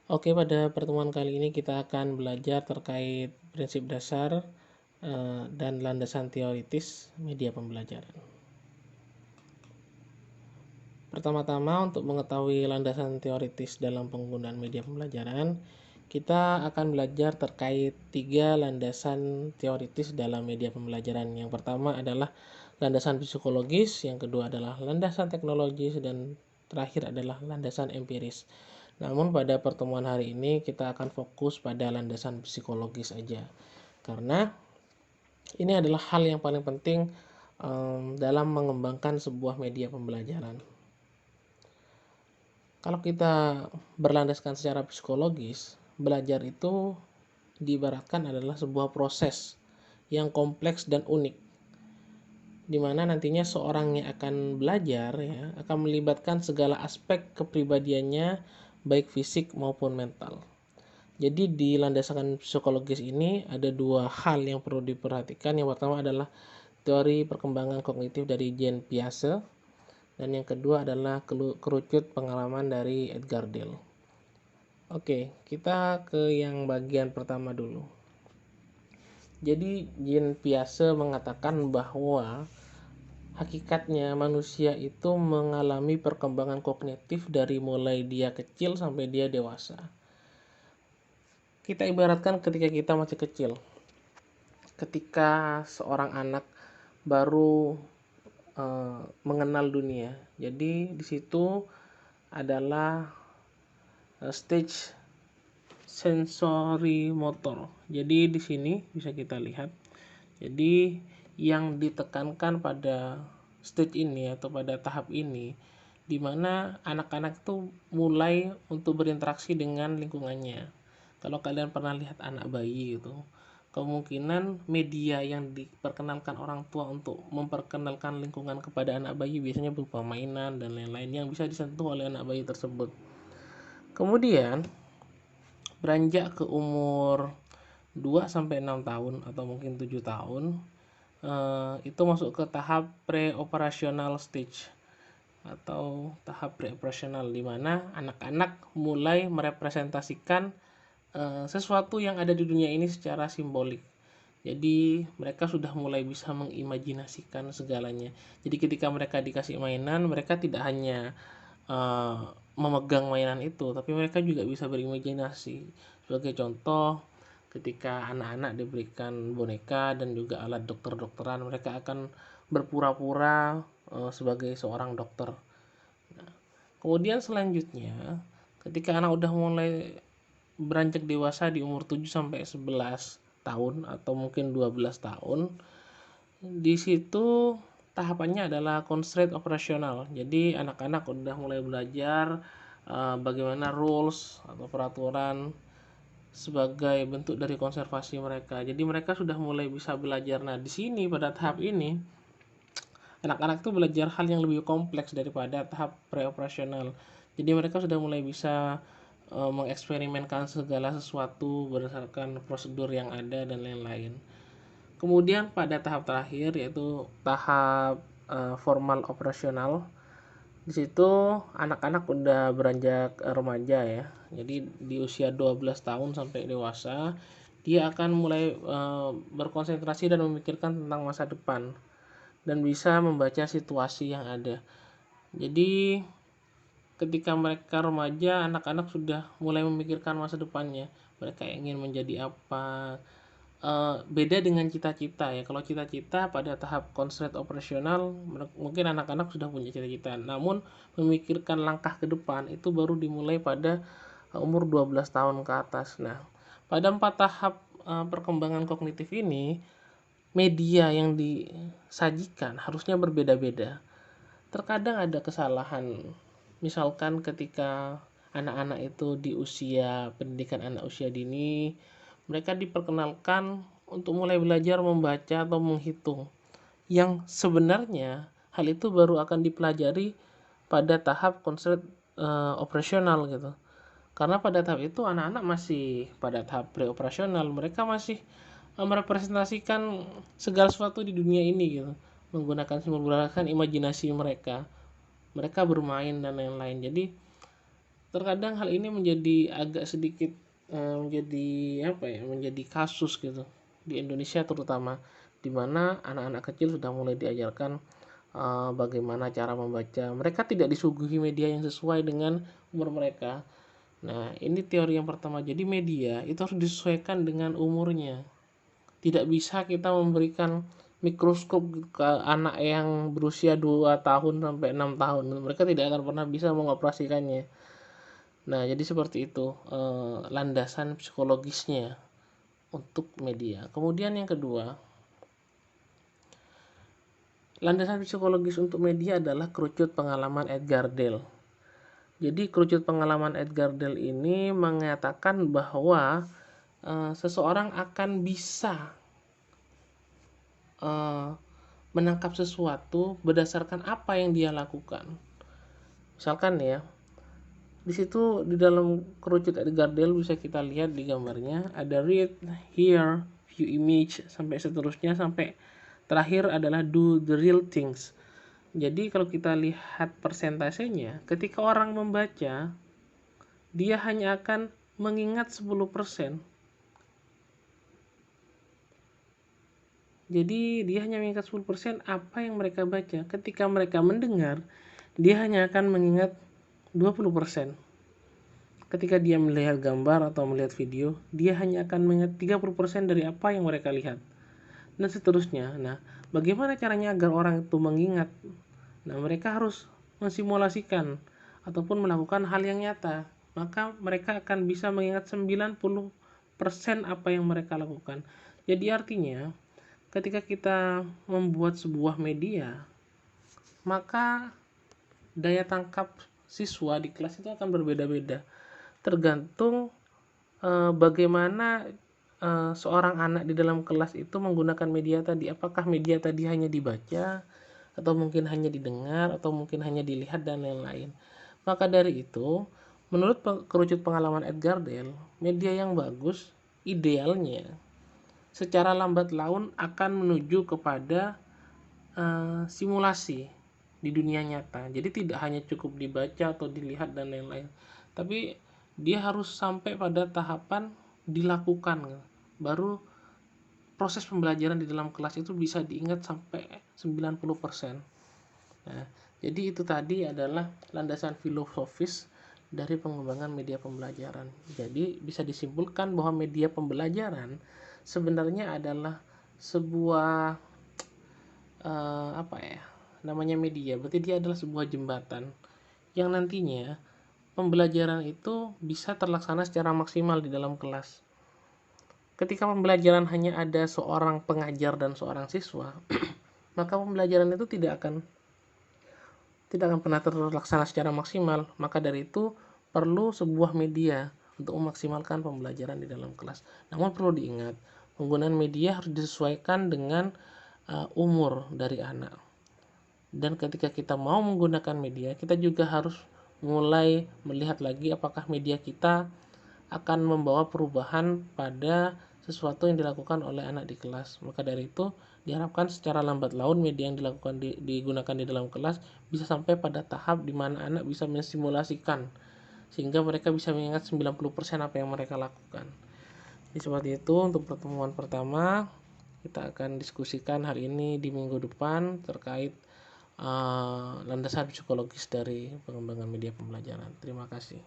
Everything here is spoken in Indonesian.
Oke, pada pertemuan kali ini kita akan belajar terkait prinsip dasar dan landasan teoritis media pembelajaran. Pertama-tama, untuk mengetahui landasan teoritis dalam penggunaan media pembelajaran, kita akan belajar terkait 3 landasan teoritis dalam media pembelajaran. Yang pertama adalah landasan psikologis, yang kedua adalah landasan teknologis, dan terakhir adalah landasan empiris. Namun pada pertemuan hari ini kita akan fokus pada landasan psikologis saja, karena ini adalah hal yang paling penting dalam mengembangkan sebuah media pembelajaran. Kalau kita berlandaskan secara psikologis, belajar itu diibaratkan adalah sebuah proses yang kompleks dan unik, di mana nantinya seorang yang akan belajar akan melibatkan segala aspek kepribadiannya, baik fisik maupun mental. Jadi di landasan psikologis ini ada 2 hal yang perlu diperhatikan. Yang pertama adalah teori perkembangan kognitif dari Jean Piaget, dan yang kedua adalah kerucut pengalaman dari Edgar Dale. Oke, kita ke yang bagian pertama dulu. Jadi Jean Piaget mengatakan bahwa hakikatnya manusia itu mengalami perkembangan kognitif dari mulai dia kecil sampai dia dewasa. Kita ibaratkan ketika kita masih kecil, ketika seorang anak baru mengenal dunia. Jadi di situ adalah stage sensori motor. Jadi di sini bisa kita lihat. Jadi yang ditekankan pada stage ini atau pada tahap ini, di mana anak-anak itu mulai untuk berinteraksi dengan lingkungannya. Kalau kalian pernah lihat anak bayi itu, kemungkinan media yang diperkenalkan orang tua untuk memperkenalkan lingkungan kepada anak bayi biasanya berupa mainan dan lain-lain yang bisa disentuh oleh anak bayi tersebut. Kemudian beranjak ke umur 2-6 tahun atau mungkin 7 tahun, itu masuk ke tahap pre-operational stage atau tahap pre-operational, di mana anak-anak mulai merepresentasikan sesuatu yang ada di dunia ini secara simbolik. Jadi mereka sudah mulai bisa mengimajinasikan segalanya. Jadi ketika mereka dikasih mainan, mereka tidak hanya memegang mainan itu, tapi mereka juga bisa berimajinasi. Sebagai contoh, ketika anak-anak diberikan boneka dan juga alat dokter-dokteran, mereka akan berpura-pura sebagai seorang dokter. Nah, kemudian selanjutnya, ketika anak udah mulai beranjak dewasa di umur 7-11 tahun atau mungkin 12 tahun, di situ tahapannya adalah constraint operasional. Jadi anak-anak udah mulai belajar bagaimana rules atau peraturan sebagai bentuk dari konservasi mereka. Jadi mereka sudah mulai bisa belajar. Nah, di sini pada tahap ini anak-anak itu belajar hal yang lebih kompleks daripada tahap preoperasional. Jadi mereka sudah mulai bisa mengeksperimenkan segala sesuatu berdasarkan prosedur yang ada dan lain-lain. Kemudian pada tahap terakhir, yaitu tahap formal operasional, di situ anak-anak udah beranjak remaja ya. Jadi di usia 12 tahun sampai dewasa, dia akan mulai berkonsentrasi dan memikirkan tentang masa depan dan bisa membaca situasi yang ada. Jadi ketika mereka remaja, anak-anak sudah mulai memikirkan masa depannya. Mereka ingin menjadi apa. Beda dengan cita-cita ya. Kalau cita-cita pada tahap constraint operasional, mungkin anak-anak sudah punya cita-cita. Namun memikirkan langkah ke depan itu baru dimulai pada umur 12 tahun ke atas. Nah, pada 4 tahap perkembangan kognitif ini, media yang disajikan harusnya berbeda-beda. Terkadang ada kesalahan. Misalkan ketika anak-anak itu di usia pendidikan anak usia dini, mereka diperkenalkan untuk mulai belajar membaca atau menghitung, yang sebenarnya hal itu baru akan dipelajari pada tahap konsep operasional gitu. Karena pada tahap itu anak-anak masih pada tahap preoperasional, mereka masih merepresentasikan segala sesuatu di dunia ini gitu, menggunakan simbol, imajinasi mereka bermain dan lain-lain. Jadi terkadang hal ini menjadi agak sedikit menjadi kasus gitu di Indonesia terutama, di mana anak-anak kecil sudah mulai diajarkan bagaimana cara membaca. Mereka tidak disuguhi media yang sesuai dengan umur mereka. Nah, ini teori yang pertama. Jadi media itu harus disesuaikan dengan umurnya. Tidak bisa kita memberikan mikroskop ke anak yang berusia 2 tahun sampai 6 tahun. Mereka tidak akan pernah bisa mengoperasikannya. Nah, jadi seperti itu landasan psikologisnya untuk media. Kemudian yang kedua, landasan psikologis untuk media adalah kerucut pengalaman Edgar Dale. Jadi kerucut pengalaman Edgar Dale ini mengatakan bahwa seseorang akan bisa menangkap sesuatu berdasarkan apa yang dia lakukan. Misalkan ya, di situ di dalam kerucut Edgar Dale bisa kita lihat di gambarnya ada read, hear, view image sampai seterusnya, sampai terakhir adalah do the real things. Jadi kalau kita lihat persentasenya, ketika orang membaca, dia hanya akan mengingat 10%. Jadi dia hanya mengingat 10% apa yang mereka baca. Ketika mereka mendengar, dia hanya akan mengingat 20%. Ketika dia melihat gambar atau melihat video, dia hanya akan mengingat 30% dari apa yang mereka lihat. Dan seterusnya. Nah, bagaimana caranya agar orang itu mengingat? Nah, mereka harus mensimulasikan ataupun melakukan hal yang nyata. Maka mereka akan bisa mengingat 90% apa yang mereka lakukan. Jadi artinya, ketika kita membuat sebuah media, maka daya tangkap siswa di kelas itu akan berbeda-beda. Tergantung bagaimana seorang anak di dalam kelas itu menggunakan media tadi. Apakah media tadi hanya dibaca, atau mungkin hanya didengar, atau mungkin hanya dilihat, dan lain-lain. Maka dari itu, menurut kerucut pengalaman Edgar Dale, media yang bagus idealnya secara lambat laun akan menuju kepada simulasi di dunia nyata. Jadi tidak hanya cukup dibaca atau dilihat dan lain-lain, tapi dia harus sampai pada tahapan dilakukan, baru proses pembelajaran di dalam kelas itu bisa diingat sampai 90%. Nah, jadi itu tadi adalah landasan filosofis dari pengembangan media pembelajaran. Jadi bisa disimpulkan bahwa media pembelajaran sebenarnya adalah sebuah namanya media, berarti dia adalah sebuah jembatan yang nantinya pembelajaran itu bisa terlaksana secara maksimal di dalam kelas. Ketika pembelajaran hanya ada seorang pengajar dan seorang siswa, maka pembelajaran itu tidak akan pernah terlaksana secara maksimal. Maka dari itu perlu sebuah media untuk memaksimalkan pembelajaran di dalam kelas. Namun perlu diingat, penggunaan media harus disesuaikan dengan umur dari anak. Dan ketika kita mau menggunakan media, kita juga harus mulai melihat lagi apakah media kita akan membawa perubahan pada sesuatu yang dilakukan oleh anak di kelas. Maka dari itu diharapkan secara lambat laun media yang digunakan di dalam kelas bisa sampai pada tahap di mana anak bisa mensimulasikan, sehingga mereka bisa mengingat 90% apa yang mereka lakukan. Jadi seperti itu untuk pertemuan pertama. Kita akan diskusikan hari ini di minggu depan terkait landasan psikologis dari pengembangan media pembelajaran. Terima kasih.